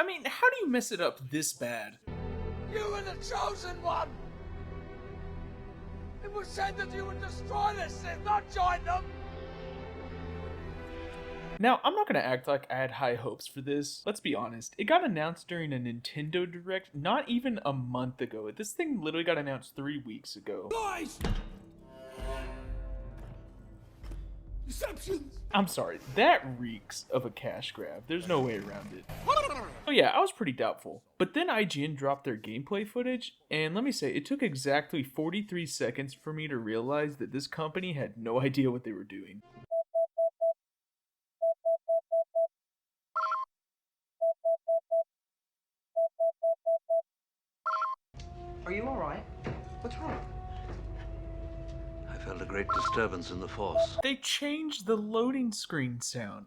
I mean, how do you mess it up this bad? You were the chosen one! It was said that you would destroy the Sith, not join them! Now, I'm not gonna act like I had high hopes for this. Let's be honest. It got announced during a Nintendo Direct not even a month ago. This thing literally got announced 3 weeks ago. Lies! Deceptions! I'm sorry, that reeks of a cash grab. There's no way around it. Oh yeah, I was pretty doubtful. But then IGN dropped their gameplay footage, and let me say, it took exactly 43 seconds for me to realize that this company had no idea what they were doing. Are you alright? What's wrong? I felt a great disturbance in the Force. They changed the loading screen sound.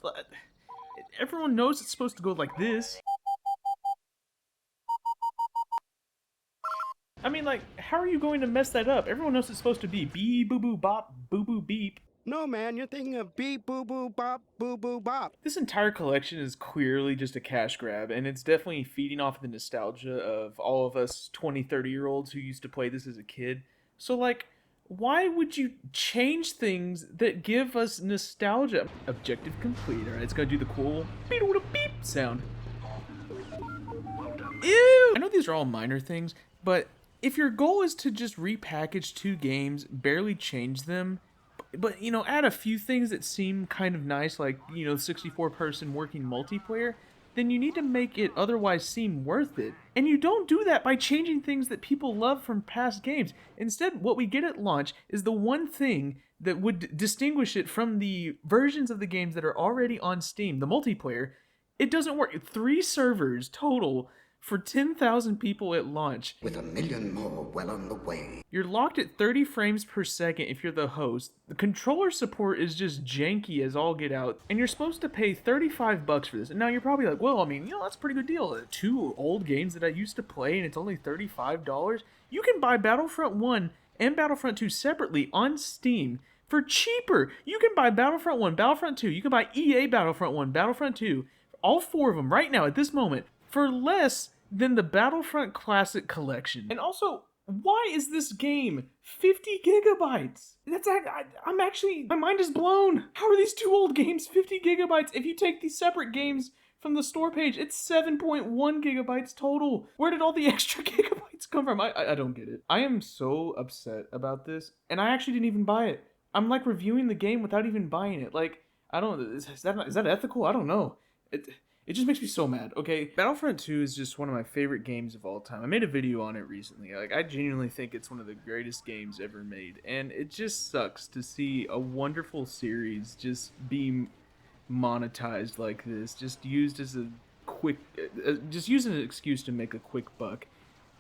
Everyone knows it's supposed to go like this. I mean, like, how are you going to mess that up? Everyone knows it's supposed to be beep, boo boo bop, boo boo beep. No, man, you're thinking of beep, boo, boo, bop, boo, boo, bop. This entire collection is clearly just a cash grab, and it's definitely feeding off the nostalgia of all of us 20, 30-year-olds who used to play this as a kid. So, like, why would you change things that give us nostalgia? Objective complete, alright? It's gonna do the cool beep sound. Ew! I know these are all minor things, but if your goal is to just repackage 2 games, barely change them, but, you know, add a few things that seem kind of nice, like, you know, 64-person working multiplayer, then you need to make it otherwise seem worth it. And you don't do that by changing things that people love from past games. Instead, what we get at launch is the one thing that would distinguish it from the versions of the games that are already on Steam, the multiplayer. It doesn't work. 3 servers total for 10,000 people at launch. With 1 million more well on the way. You're locked at 30 frames per second if you're the host. The controller support is just janky as all get out. And you're supposed to pay $35 for this. And now you're probably like, well, I mean, you know, that's a pretty good deal. 2 old games that I used to play and it's only $35. You can buy Battlefront 1 and Battlefront 2 separately on Steam for cheaper. You can buy Battlefront 1, Battlefront 2. You can buy EA Battlefront 1, Battlefront 2. All 4 of them right now at this moment for less than the Battlefront Classic Collection. And also, why is this game 50 gigabytes? I'm actually, my mind is blown. How are these 2 old games 50 gigabytes? If you take these separate games from the store page, it's 7.1 gigabytes total. Where did all the extra gigabytes come from? I don't get it. I am so upset about this, and I actually didn't even buy it. I'm like reviewing the game without even buying it. Like, I don't, is that ethical? I don't know. It just makes me so mad, okay? Battlefront 2 is just one of my favorite games of all time. I made a video on it recently. Like, I genuinely think it's one of the greatest games ever made. And it just sucks to see a wonderful series just be monetized like this. Just used as a quick... just used as an excuse to make a quick buck.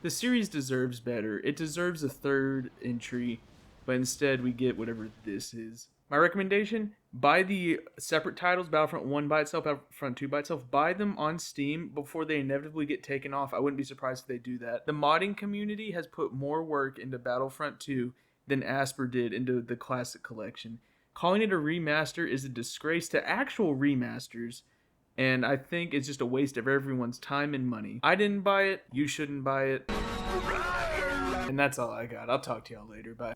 The series deserves better. It deserves a 3rd entry. But instead, we get whatever this is. My recommendation, buy the separate titles, Battlefront 1 by itself, Battlefront 2 by itself. Buy them on Steam before they inevitably get taken off. I wouldn't be surprised if they do that. The modding community has put more work into Battlefront 2 than Asper did into the Classic Collection. Calling it a remaster is a disgrace to actual remasters, and I think it's just a waste of everyone's time and money. I didn't buy it. You shouldn't buy it. And that's all I got. I'll talk to y'all later. Bye.